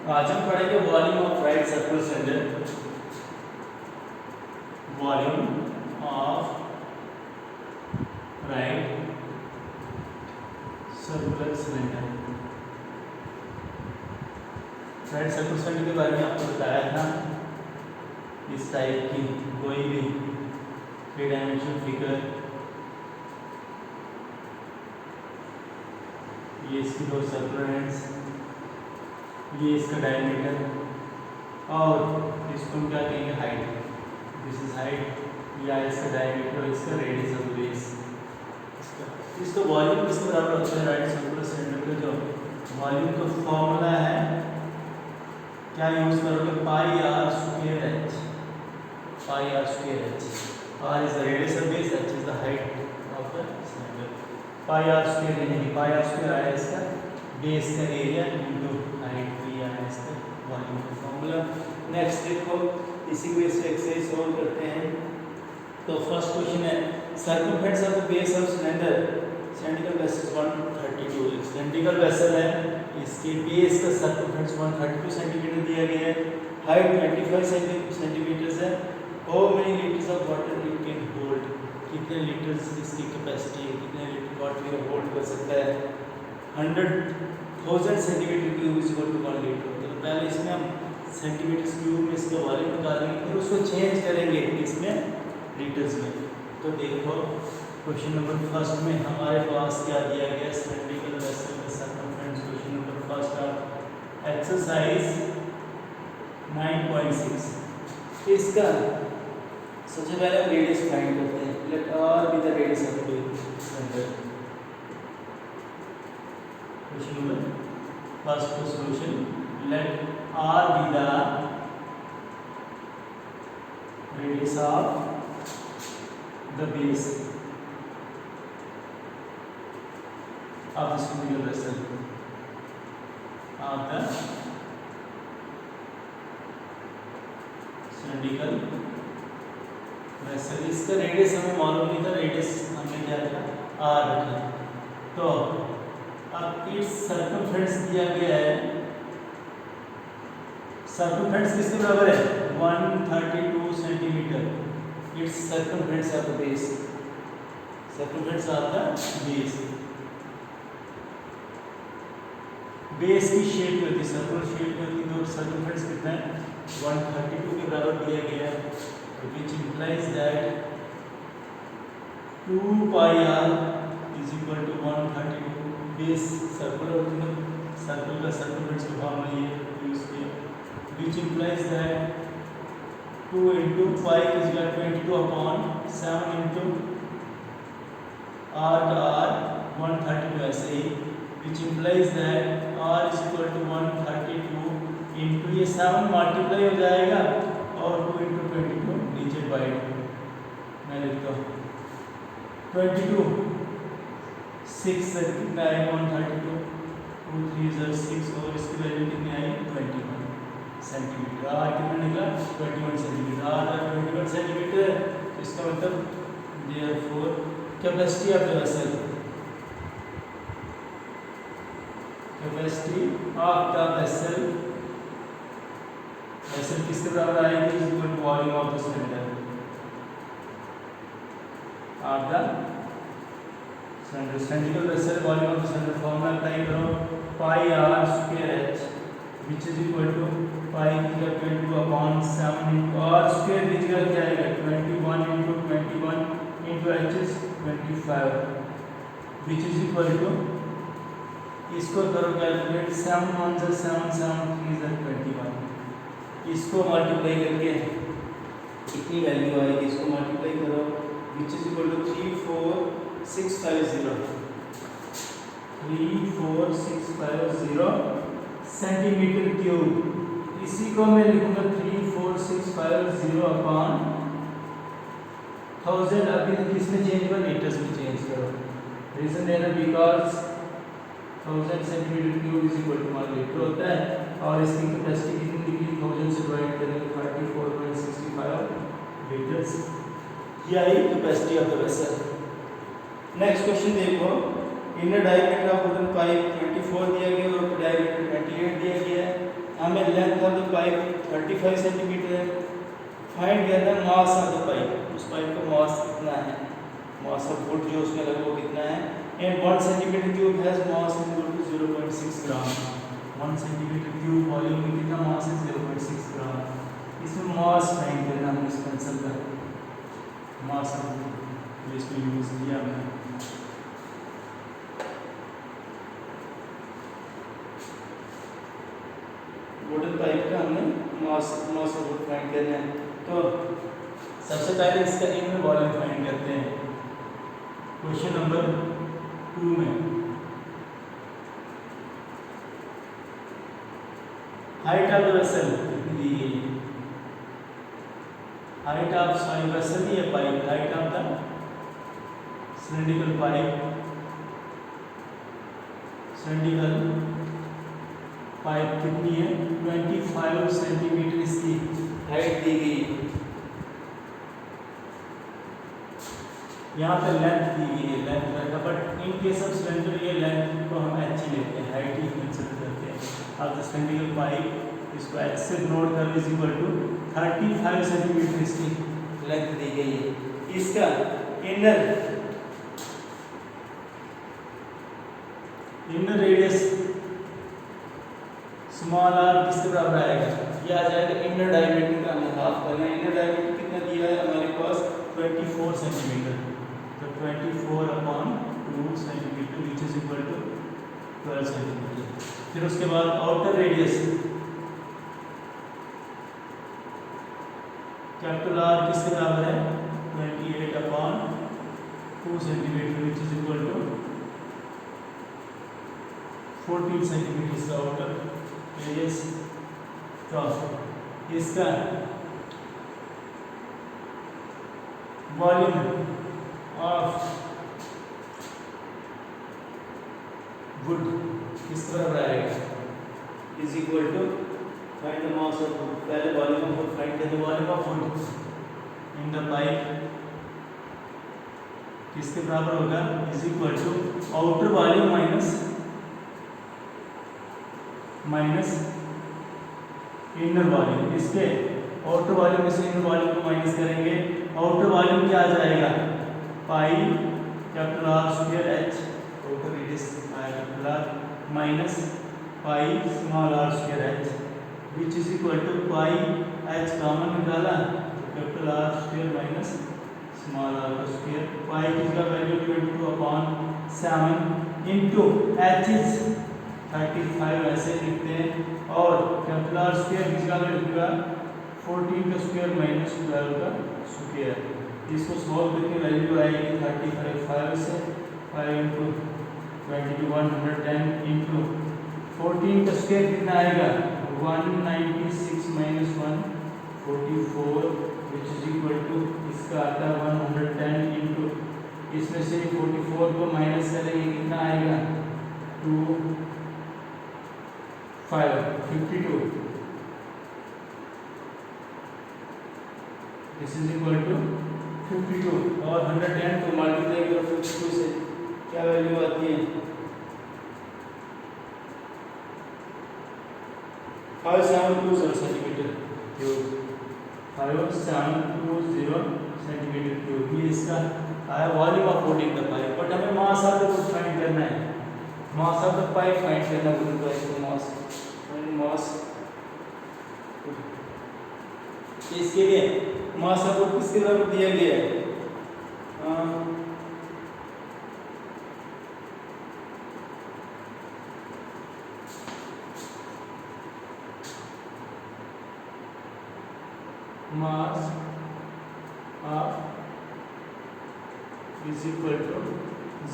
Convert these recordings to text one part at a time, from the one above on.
आज हम पढ़ेंगे volume of right circular cylinder. Volume of right circular cylinder. Right circular cylinder के बारे में आपको बताया था। इस टाइप की कोई भी थ्री डायमेंशनल फिगर, ये इसकी दो सर्कुलर एंड्स, ये इसका डायमीटर और इसको हम क्या कहेंगे हाइट। दिस इज हाइट, या इसका डायमीटर और इसका रेडियस ऑफ बेस। इसका वॉल्यूम किसके बराबर होता है? राइट सर्कुलर सिलेंडर का जो वॉल्यूम का फॉर्मूला है, क्या यूज करोगे? Pi R square H. Pi R square H. R is the radius of base, H is the height of the cylinder. Pi R square यानी कि पाई आर स्क्वायर आया इसका बेस का एरिया इनटू हाइट, ये आया इसका volume का formula. Next देखो, इसी को इससे एक्सरसाइज सॉल्व करते हैं। तो फर्स्ट क्वेश्चन है circumference of the base of cylinder. Cylindrical vessel 132 cylindrical vessel है, इसके बेस का सर्कमफेरेंस 132 सेंटीमीटर दिया गया है, हाइट 25 सेंटीमीटर है। How many litres of water it can hold? कितने लीटर्स इसकी कैपेसिटी है, कितने लीटर वाटर ये होल्ड कर सकता है? 100,000 centimetre cube is equal to 1 litre. तो पहले इसमें हम सेंटीमीटर क्यूब में इसका वॉल्यूम निकालेंगे, फिर उसको चेंज करेंगे इसमें लीटर्स में। तो देखो क्वेश्चन नंबर फर्स्ट में हमारे पास क्या दिया गया? सिलेंड्रिकल वेसल का सर्कमफेरेंस। क्वेश्चन नंबर फर्स्ट का एक्सरसाइज 9.6। इसका सबसे पहले हम रेडियस फाइंड करते हैं। Let R be the radius of the cylinder. Question number first का solution, let R be the radius of the base of the cylindrical vessel of the cylindrical vessel। इसका radius हमें मालूम नहीं था, radius हमने क्या रखा? आर रखा। तो अब इस सर्कमफेरेंस दिया गया है, सर्कमफेरेंस किसके बराबर है? 132 centimetre. Its circumference of the base, circumference of the base, base की शेप होती है, सर्कुलर शेप होती है। तो सर्कमफेरेंस कितना है? 132 के बराबर दिया गया है, which implies that 2 pi r is equal to 132। Base circular होती है, सर्कल का सर्कमफेरेंस का फॉर्मूला ये यूज किया, which implies that 2 into 5 is equal to 22 upon 7 into r का r 132 ऐसे ही, which implies that r is equal to 132 into ये 7 multiply हो जाएगा और 2 into 22 नीचे डिवाइड। मैं लिखता हूँ 22 6 से कितना है? 132, 2 3 is 6 और इसकी वैल्यू कितनी आई? 21 सेंटीमीटर। आर कितना निकला? 21 सेंटीमीटर। आर 21 सेंटीमीटर, तो इसका मतलब therefore capacity of the vessel, capacity of the vessel, vessel किसके बराबर आएगी? Is equal to volume of the cylinder of the cylinder. Cylindrical vessel volume of the cylinder formula apply करो, pi R square H which is equal to pi का 22 upon 7 into r square physical क्या आएगा? 21 into 21 into h is 25 which is equal to, इसको करो calculate, 7 1 से 7 7 3 से 21, इसको multiply करके कितनी वैल्यू आएगी? इसको मल्टीप्लाई करो, which is equal to 34650 34650 centimetre cube. इसी को मैं लिखूंगा 34650 अपॉन 1000। अभी इसमें चेंज हुआ, लीटर्स में चेंज करो। रीजन है ना, because 1000 centimetre cube is equal to 1 litre होता है और इसकी कैपेसिटी कितनी निकली? 1000 से डिवाइड करेंगे 34.65 लीटर्स। ये आई capacity of the vessel. Next question देखो, inner diameter of wooden pipe 24 दिया गया और डायमीटर 28 दिया गया है। हमें length of the pipe 35 centimetre है, फाइंड करना मास ऑफ द पाइप, उस पाइप का मास कितना है, मास ऑफ वुड जो उसमें लगा वो कितना है, and 1 centimetre cube has mass equal to 0.6 gram. 1 centimetre cube volume में कितना मास है, 0.6 ग्राम। इसमें मास फाइंड करना हमने इस पेंसिल का मास ऑफ वुड इसमें यूज किया हमने। वुडन पाइप का हमने मास ऑफ वुड फाइंड करना है। तो सबसे पहले इसका इन वॉल्यूम फाइंड करते हैं। क्वेश्चन नंबर 2 में हाइट ऑफ द वेसल कितनी दी गई है, हाइट ऑफ सॉरी वेसल ये pipe, height of the cylindrical pipe, cylindrical pipe कितनी है, 25 सेंटीमीटर इसकी हाइट दी गई है। यहाँ पे लेंथ दी गई है, लेंथ रहेगा, but in case of cylinder ये लेंथ को हम एच ही लेते हैं, हाइट ही कंसिडर करते हैं। अब द सिलेंड्रिकल पाइप इसको एच से नोट कर इज इक्वल टू 35 सेंटीमीटर इसकी लेंथ दी गई है। इसका इनर रेडियस स्मॉल आर किसके बराबर आएगा, ये आ जाएगा इनर डायमीटर का हमें हाफ करना है। इनर डायमीटर कितना दिया है हमारे पास 24 सेंटीमीटर, तो 24/2 centimetre which is equal to 12 centimetre. फिर उसके बाद आउटर रेडियस कैपिटल आर किसके बराबर है, 28/2 centimetre which is equal to 14 centimetre इसका आउटर रेडियस। तो इसका वॉल्यूम ऑफ वुड किस तरह आएगा, is equal to find the mass of wood, पहले वॉल्यूम ऑफ वुड फाइंड करें, volume of wood in the pipe किसके बराबर होगा, is equal to outer volume minus inner volume. इसके आउटर वॉल्यूम में से इनर वॉल्यूम को माइनस करेंगे, आउटर वॉल्यूम क्या आ जाएगा, pi capital R square H, outer radius capital R minus pi small R square H which is equal to pi H common निकाला तो capital R square minus small R का square, pi की का value 22/7 into H is 35 ऐसे लिखते हैं, और capital R square की का लिखूंगा 14 का स्क्वायर माइनस 12 का स्क्वायर। इसको सॉल्व करके वैल्यू आएगी 35 5 से 5 इंटू 110 इंटू 14 का स्क्वायर कितना आएगा 196 minus 144 which is equal to इसका आता है 110 इंटू इसमें से 44 को माइनस करेंगे कितना आएगा 52 दिस इज इक्वल टू 52 और 110 को मल्टीप्लाई करो 52 से क्या वैल्यू आती है 5720 सेंटीमीटर क्यूब, 5720 सेंटीमीटर क्यूब। ये इसका आया volume of wood in the pipe, but हमें mass of the wood find करना है, mass of the pipe find करना है, वुडन पाइप का मास इसके लिए मास ऑफ वुड किसके बराबर दिया गया है, mass of is equal to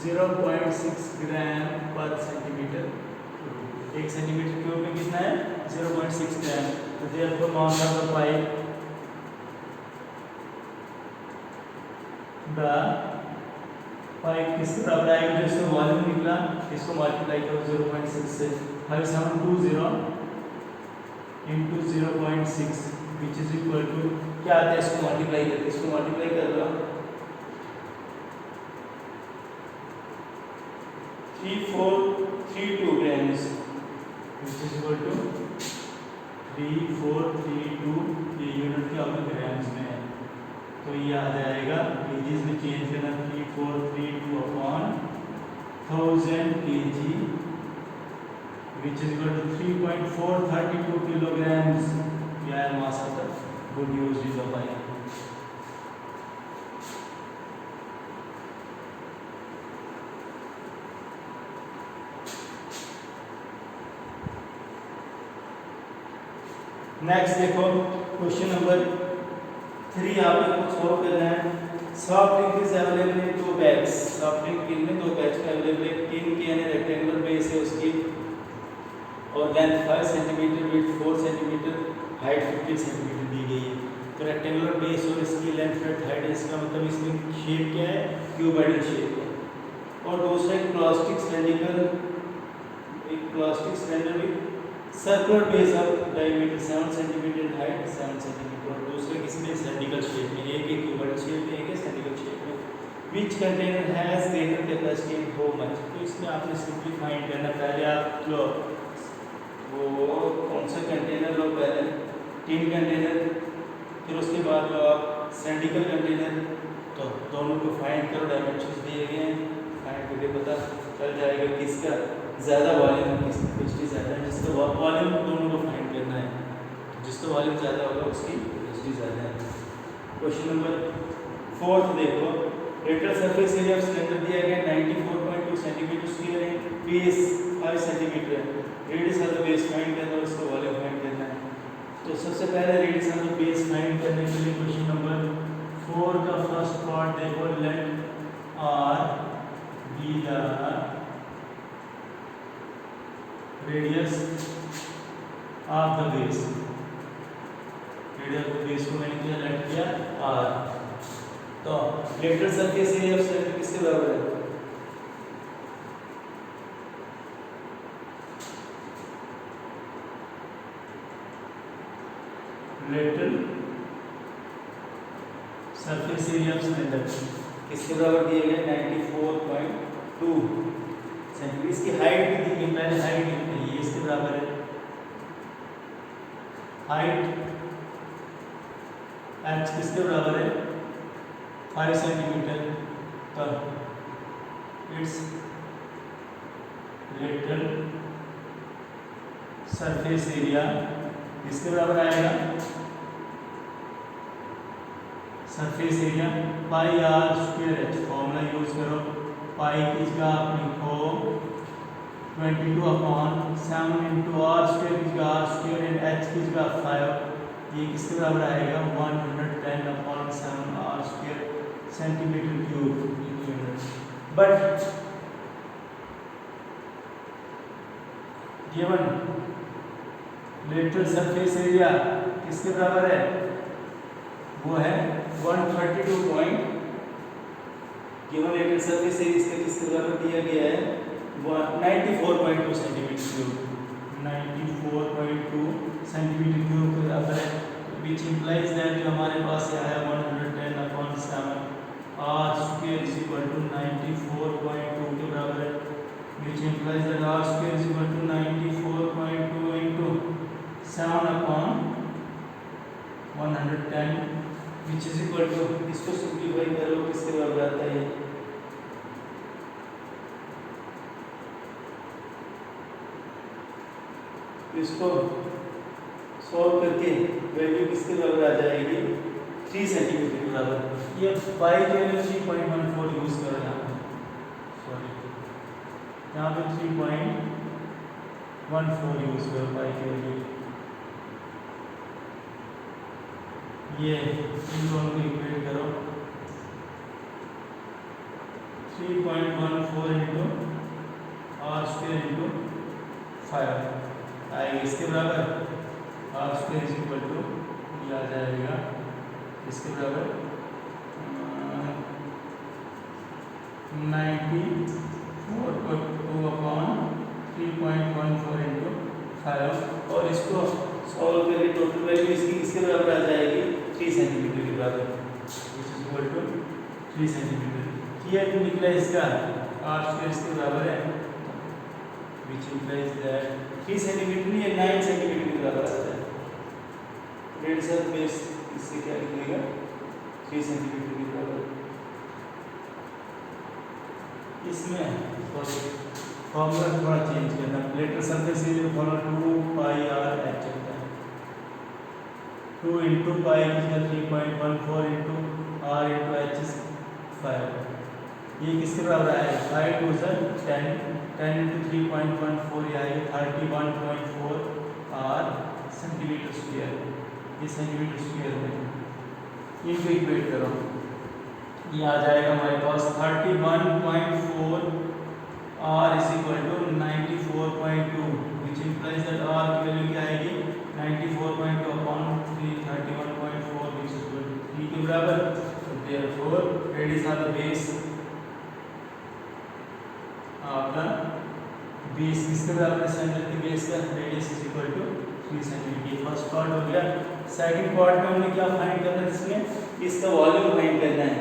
0.6 ग्राम पर सेंटीमीटर क्यूब। 1 सेंटीमीटर क्यूब में कितना है 0.6 ग्राम। तो therefore mass of the pipe, the pipe किसके बराबर आएगा, जो इसका वॉल्यूम निकला इसको मल्टीप्लाई करो 0.6 से, 5720 into 0.6 which is equal to क्या आता है, इसको मल्टीप्लाई करके इसको मल्टीप्लाई कर लो 3432 grams which is equal to 3432, ये यूनिट क्या होगा, ग्राम्स में है, तो ये आ जाएगा केजीज में चेंज करना, 3432 upon 1000 kg which is equal to 3.432 kilograms. क्या है मास आता है, good news is of I. Next देखो क्वेश्चन नंबर 3 आपको सॉल्व करना है। Soft drink is available in 2 bags, soft drink कितने 2 बैग्स में अवेलेबल है। टिन की यानी रेक्टेंगुलर बेस है उसकी, और length 5 centimetre, width 4 centimetre, height 15 centimetre दी गई है। तो रेक्टेंगुलर बेस और इसकी लेंथ विड्थ हाइट, इसका मतलब इसकी शेप क्या है, क्यूबॉइडल शेप है। और दूसरा एक plastic cylinder with circular base of diameter 7 centimetre, height 7 centimetre, और दूसरे किसमें सिलेंड्रिकल शेप में, एक एक क्यूबॉइडल शेप में, एक है सिलेंड्रिकल शेप में। Which container has greater capacity in how much, तो इसमें आपने सिंपली फाइंड करना। पहले आप लो वो कौन सा कंटेनर लो, पहले टिन कंटेनर, फिर उसके बाद लो आप सिलेंड्रिकल कंटेनर, तो दोनों को फाइंड करो, डायमेंशंस दिए गए हैं, फाइंड करके पता चल जाएगा किसका ज़्यादा वॉल्यूम है, किसकी कैपेसिटी ज़्यादा है। जिसका वॉल्यूम दोनों को फाइंड करना है, जिसका वॉल्यूम ज़्यादा होगा उसकी कैपेसिटी ज़्यादा है। क्वेश्चन नंबर 4 देखो, total surface area of cylinder दिया गया 94.2 सेंटीमीटर स्क्वायर है, बेस 5 सेंटीमीटर है, radius of the base find करना है, उसका वॉल्यूम फाइंड करना है। तो सबसे पहले radius of the base find करने के लिए क्वेश्चन नंबर 4 का फर्स्ट पार्ट देखो, let R be the radius of the base, radius of the base को मैंने क्या लेट किया आर। तो lateral surface area of cylinder किसके बराबर है, lateral surface area of cylinder किसके बराबर दिए गए 94.2 सेंटीमीटर। इसकी हाइट भी दी गई, मैंने हाइट लिखी है, ये इसके बराबर है, हाइट h किसके बराबर है 5 सेंटीमीटर। तो इट्स लेटरल सरफेस एरिया किसके बराबर आएगा, surface area pi R square H, formula use करो, पाई की जगह आप लिखो 22 अपॉन 7 इंटू आर स्क्वायर की जगह आर स्क्वायर एंड एच की जगह 5, ये किसके बराबर आएगा 110 upon 7 R square centimetre cube. But given lateral surface area किसके बराबर है, वो है 132 point, given lateral surface area इसका किसके बराबर दिया गया है 94.2 सेंटीमीटर क्यूब, 94.2 सेंटीमीटर क्यूब के बराबर है, विच इम्प्लाइज दैट हमारे पास आया 110 upon 7 R square is equal to 94.2 के बराबर है, which implies that R square is equal to 94.2 into 7 upon 110 which is equal to, इसको सिंप्लीफाई करो किसके बराबर आता है, इसको सॉल्व करके वैल्यू किसके बराबर आ जाएगी 3 सेंटीमीटर के बराबर। ये पाई के लिए 3.14 यूज करो, यहाँ पे सॉरी यहाँ पे 3.14 यूज करो पाई के लिए। ये इन दोनों को इक्वेट करो, 3.14 इंटू आर स्क्वायर इंटू 5 आएगा इसके बराबर, R square is equal to ये आ जाएगा इसके बराबर 94.2 अपॉन 3.14 इंटू 5, और इसको सॉल्व करके टोटल वैल्यू इसकी किसके बराबर आ जाएगी 3 सेंटीमीटर के बराबर, which is equal to 3 centimetre. ये जो निकला इसका आर स्क्वायर इसके बराबर है, विच इम्प्लाइज दैट 3 सेंटीमीटर नहीं है 9 सेंटीमीटर के बराबर आता है, रेडियस ऑफ बेस इससे क्या निकलेगा 3 सेंटीमीटर के बराबर। इसमें फॉर्मूला थोड़ा चेंज करना, lateral surface area formula 2 pi are H होता है। 2 इंटू पाई किसका 3.14 into R into H is 5। ये किसके बराबर आएगा 5 टू 10 10 इंटू 3.14 ये आएगा 31.4 आर सेंटीमीटर स्क्वायर। ये सेंटीमीटर स्क्वायर में इनको इक्वेट करो, ये आ जाएगा हमारे पास 31.4 r is equal to 94.2 which implies that r की वैल्यू क्या आएगी 94.2 upon 331.4 which is equal to 3 के बराबर। तो therefore radius of the base आपका बेस किसके बराबर है सेंटर के बेस का radius is equal to 3 centimetre. First part हो गया। सेकंड पार्ट में हमने क्या फाइंड करना है, इसमें इसका वॉल्यूम फाइंड करना है।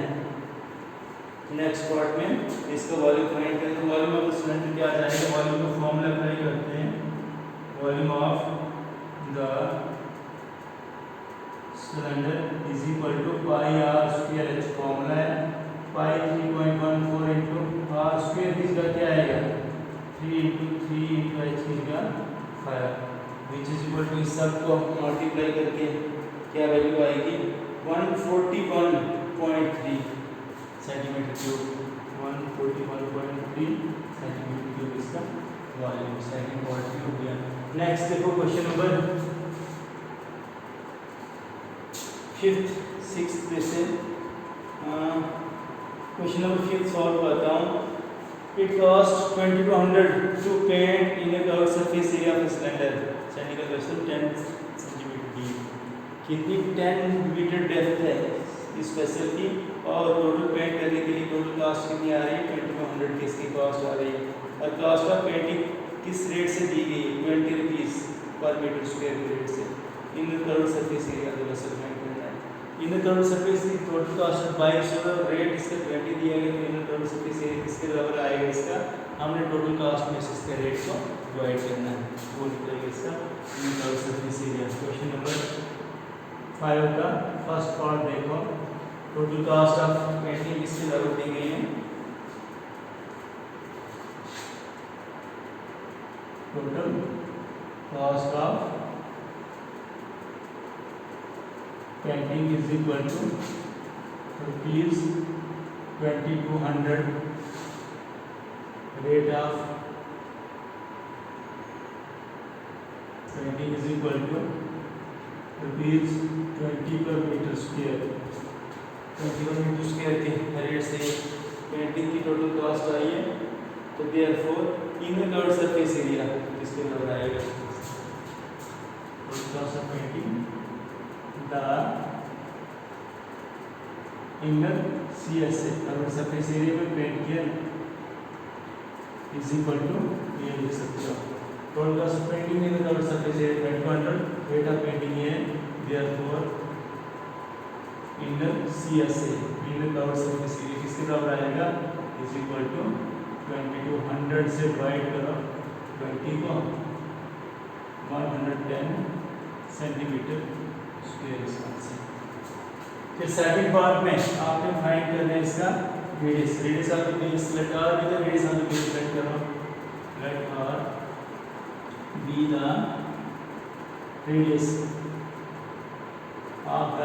नेक्स्ट पार्ट में इसका वॉल्यूम फाइंड करते हैं। वॉल्यूम ऑफ द सिलेंडर क्या आ जाएगा, वॉल्यूम का फॉर्मूला अप्लाई करते हैं। Volume of the cylinder is equal to pi R square H formula है। पाई 3.14 इंटू आर स्क्वायर इसका क्या आएगा 3 इंटू एच का 5 विच इज इक्वल टू इस सब को मल्टीप्लाई करके क्या वैल्यू आएगी 141.3 सेंटीमीटर क्यूब। 141.3 सेंटीमीटर क्यूब इसका वॉल्यूम सेकंड पार्ट में हो गया। नेक्स्ट देखो क्वेश्चन नंबर 5th 6th जैसे क्वेश्चन नंबर 5th सॉल्व करता हूँ। It cost 2200 to paint in a curved surface area of cylinder. Cylindrical question 10 centimetre deep, कितनी 10 metre depth है इस वेसल की और टोटल पेंट करने के लिए टोटल कॉस्ट कितनी आ रही है 2200 की इसकी कॉस्ट आ रही है। और कॉस्ट ऑफ पेंटिंग किस रेट से दी गई 20 रुपीज़ पर मीटर स्क्वायर के रेट से। इन कर्व्ड सरफेस एरिया का वेसल फाइंड करना है। इन कर्व्ड सरफेस की टोटल कॉस्ट 2200 रेट इसका 20 दिया गया। इन कर्व्ड सरफेस एरिया किसके बराबर आएगा इसका, हमने टोटल कॉस्ट में से इसके रेट को डिवाइड करना है, वो निकलेगा इसका in curved surface area. Question number 5 का फर्स्ट पार्ट देखो, टोटल कॉस्ट ऑफ पेंटिंग किसके बराबर दी गई है, total cost of painting is equal to rupees 2200 rate of painting is equal to rupees 20 per metre square. 20 per metre square के रेट से पेंटिंग की टोटल कॉस्ट आई है। तो therefore in curved surface area किसके बराबर आएगा, total cost of painting the inner CSA curved surface area में पेंट किया इज इक्वल टू ये लिख सकते हो total cost of painting in curved surface area 2200 rate of painting है। Therefore inner CSA inner curved surface area किसके बराबर आएगा इज इक्वल टू 2200 से डिवाइड करो 20 को 110 सेंटीमीटर स्क्वायर इस आंसर। फिर सेकंड पार्ट में आपने फाइंड करना है इसका radius. Radius of the base let R be the radius of the base let करो, let R be the radius of the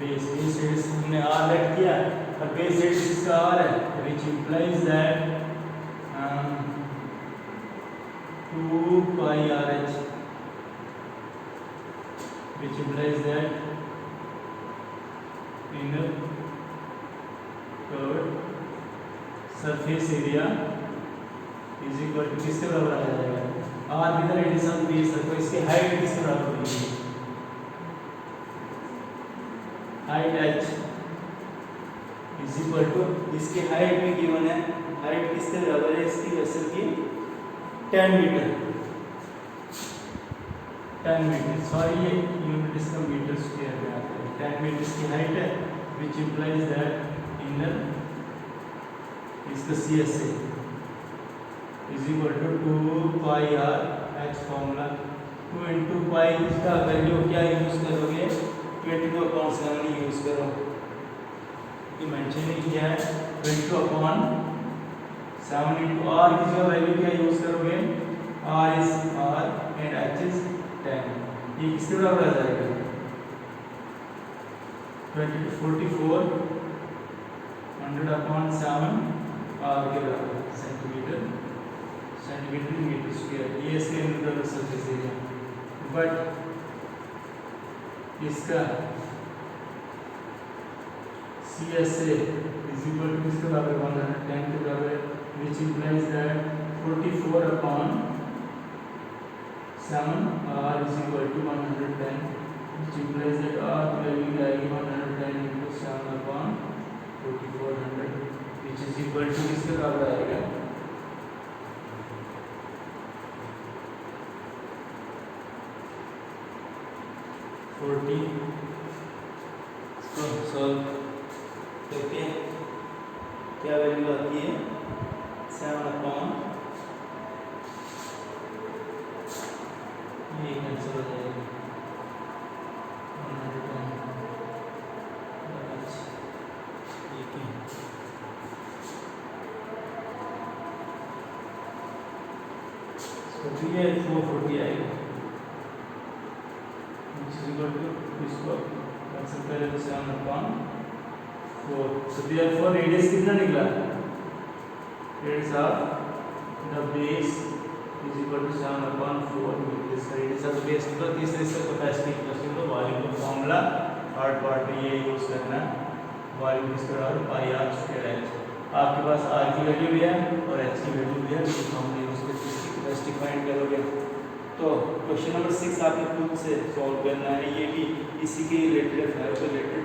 base. Base radius हमने आर लेट किया और बेस रेडियस इसका आर है, which implies that 2 pi RH, which implies that inner curved surface area is equal to किसके बराबर आ जाएगा r with radius of base. तो इसकी हाइट किसके बराबर होगी, height h is equal to इसकी हाइट भी गिवन है। हाइट किसके बराबर है इसकी वेसल की 10 मीटर, 10 मीटर सॉरी ये यूनिट इसका मीटर स्क्वायर में आता है। 10 मीटर इसकी हाइट है विच इम्प्लाइज दैट इनर इसका CSA is equal to 2 pi are h formula 2 into pi इसका वैल्यू क्या यूज़ करोगे, 22/7 यूज़ करो, ये मेंशन नहीं किया है। 22/7 इंटू आर, इसका वैल्यू क्या यूज़ करोगे, r is r and h is 10, ये किसके बराबर आ जाएगा, 44 100/7 आर के बराबर, सेंटीमीटर मीटर स्क्वायर, ये इसके अंदर सरफेस एरिया। बट इसका CSA इज इक्वल टू किसके बराबर, 110 के बराबर, which implies that 44/7 r is equal to 110, which implies that r की वैल्यू क्या आएगी, 110 into 7/4400, which is equal to किसके बराबर आएगा, 40। इसको सॉल्व करके क्या वैल्यू आती है, 7/, ये कैंसिल हो जाएगा, 110, इसको ये 440 आएगा, इसको कैंसिल करें तो 7/4। So therefore radius कितना निकला, radius of the base is equal to 7/4 metre, इसका radius of the base निकला। तीसरे इसका कैपेसिटी प्लस तो वॉल्यूम का फॉर्मूला थर्ड पार्ट में ये यूज करना, वॉल्यूम इसका बराबर पाई आर स्क्वायर एच। आपके पास आर की वैल्यू भी है और एच की वैल्यू भी है, तो फॉर्मूला यूज करके इसकी कैपेसिटी फाइंड करोगे। तो क्वेश्चन नंबर 6 आपने खुद से सॉल्व करना है, ये भी इसी के रिलेटेड है, तो रिलेटेड